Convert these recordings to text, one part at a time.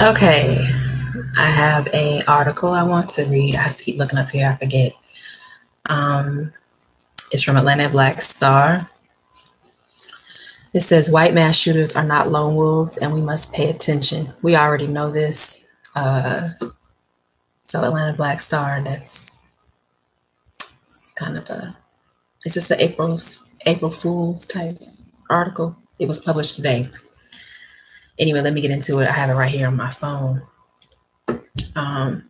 Okay, I have a article I want to read. I have to keep looking up here. I forget. Um, it's from Atlanta Black Star. It says white mass shooters are not lone wolves, and we must pay attention. We already know this. So Atlanta Black Star. It's kind of a. It's just an April Fool's type article. It was published today. Anyway, let me get into it. I have it right here on my phone. Um,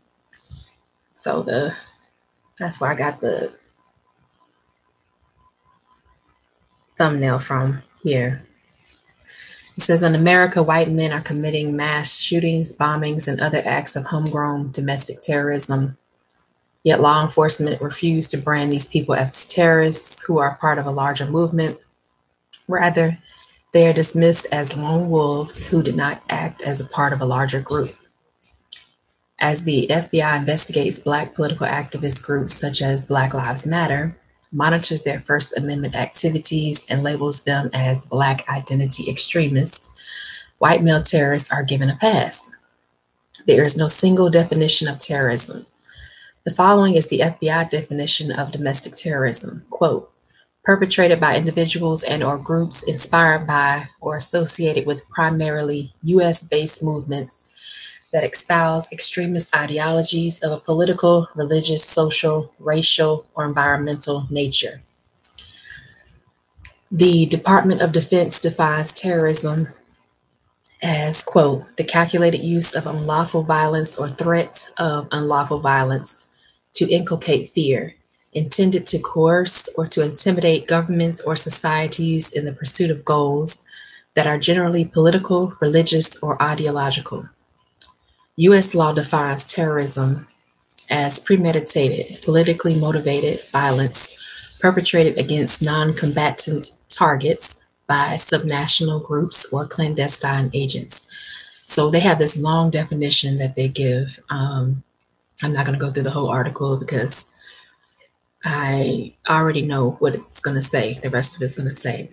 so that's where I got the thumbnail from here. It says, in America, white men are committing mass shootings, bombings, and other acts of homegrown domestic terrorism. Yet law enforcement refuse to brand these people as terrorists who are part of a larger movement. Rather, they are dismissed as lone wolves who did not act as a part of a larger group. As the FBI investigates Black political activist groups such as Black Lives Matter, monitors their First Amendment activities, and labels them as Black identity extremists, white male terrorists are given a pass. There is no single definition of terrorism. The following is the FBI definition of domestic terrorism. Quote, perpetrated by individuals and or groups inspired by or associated with primarily U.S.-based movements that espouse extremist ideologies of a political, religious, social, racial, or environmental nature. The Department of Defense defines terrorism as, quote, the calculated use of unlawful violence or threat of unlawful violence to inculcate fear, intended to coerce or to intimidate governments or societies in the pursuit of goals that are generally political, religious, or ideological. U.S. law defines terrorism as premeditated, politically motivated violence perpetrated against non-combatant targets by subnational groups or clandestine agents. So they have this long definition that they give. I'm not going to go through the whole article because I already know what it's going to say. The rest of it's going to say.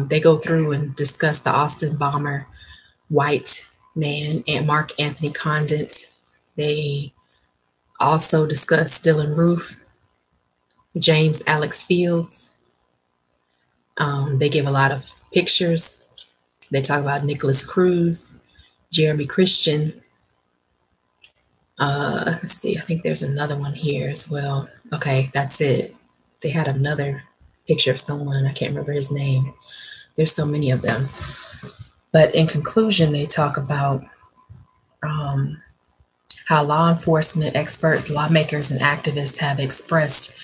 They go through and discuss the Austin bomber, white man, and Mark Anthony Condit. They also discuss Dylan Roof, James Alex Fields. They give a lot of pictures. They talk about Nicholas Cruz, Jeremy Christian. Let's see, I think there's another one here as well. Okay, that's it. They had another picture of someone, I can't remember his name. There's so many of them. But in conclusion, they talk about how law enforcement experts, lawmakers, and activists have expressed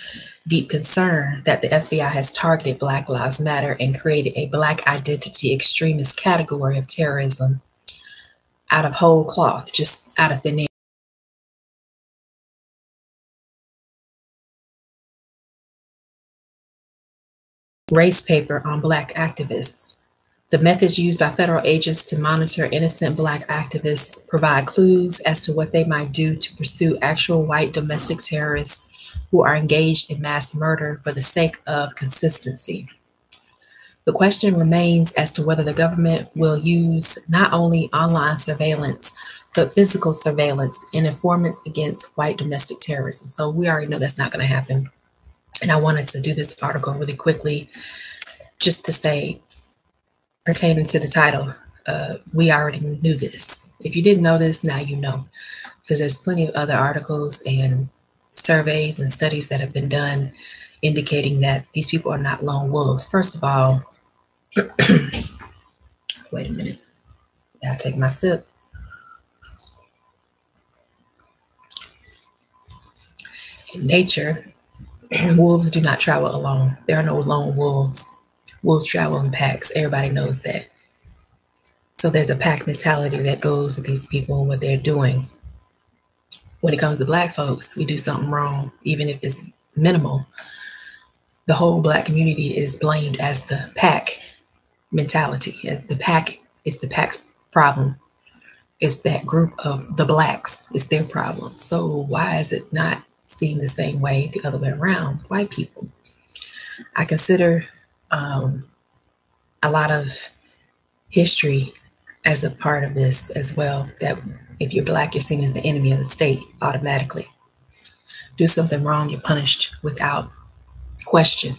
deep concern that the FBI has targeted Black Lives Matter and created a Black identity extremist category of terrorism out of whole cloth, just out of thin air. Race paper on Black activists. The methods used by federal agents to monitor innocent Black activists provide clues as to what they might do to pursue actual white domestic terrorists who are engaged in mass murder for the sake of consistency. The question remains as to whether the government will use not only online surveillance, but physical surveillance and informants against white domestic terrorism. So we already know that's not going to happen. And I wanted to do this article really quickly just to say, pertaining to the title, we already knew this. If you didn't know this, now you know, because there's plenty of other articles and surveys and studies that have been done indicating that these people are not lone wolves. First of all, wait a minute, I'll take my sip. In nature, wolves do not travel alone. There are no lone wolves. Wolves travel in packs. Everybody knows that. So there's a pack mentality that goes with these people and what they're doing. When it comes to Black folks, we do something wrong, even if it's minimal. The whole Black community is blamed as the pack mentality. The pack is the pack's problem. It's that group of the Blacks. It's their problem. So why is it not seen the same way the other way around? White people. I consider a lot of history as a part of this as well, that if you're Black, you're seen as the enemy of the state automatically. Do something wrong, you're punished without question.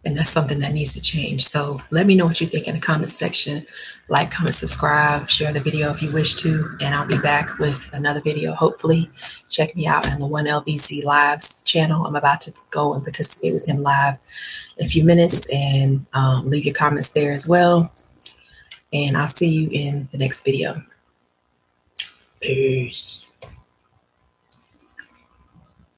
And that's something that needs to change. So let me know what you think in the comment section. Like, comment, subscribe, share the video if you wish to, and I'll be back with another video. Hopefully, check me out on the 1LBC Lives channel. I'm about to go and participate with him live in a few minutes, and leave your comments there as well. And I'll see you in the next video. Peace.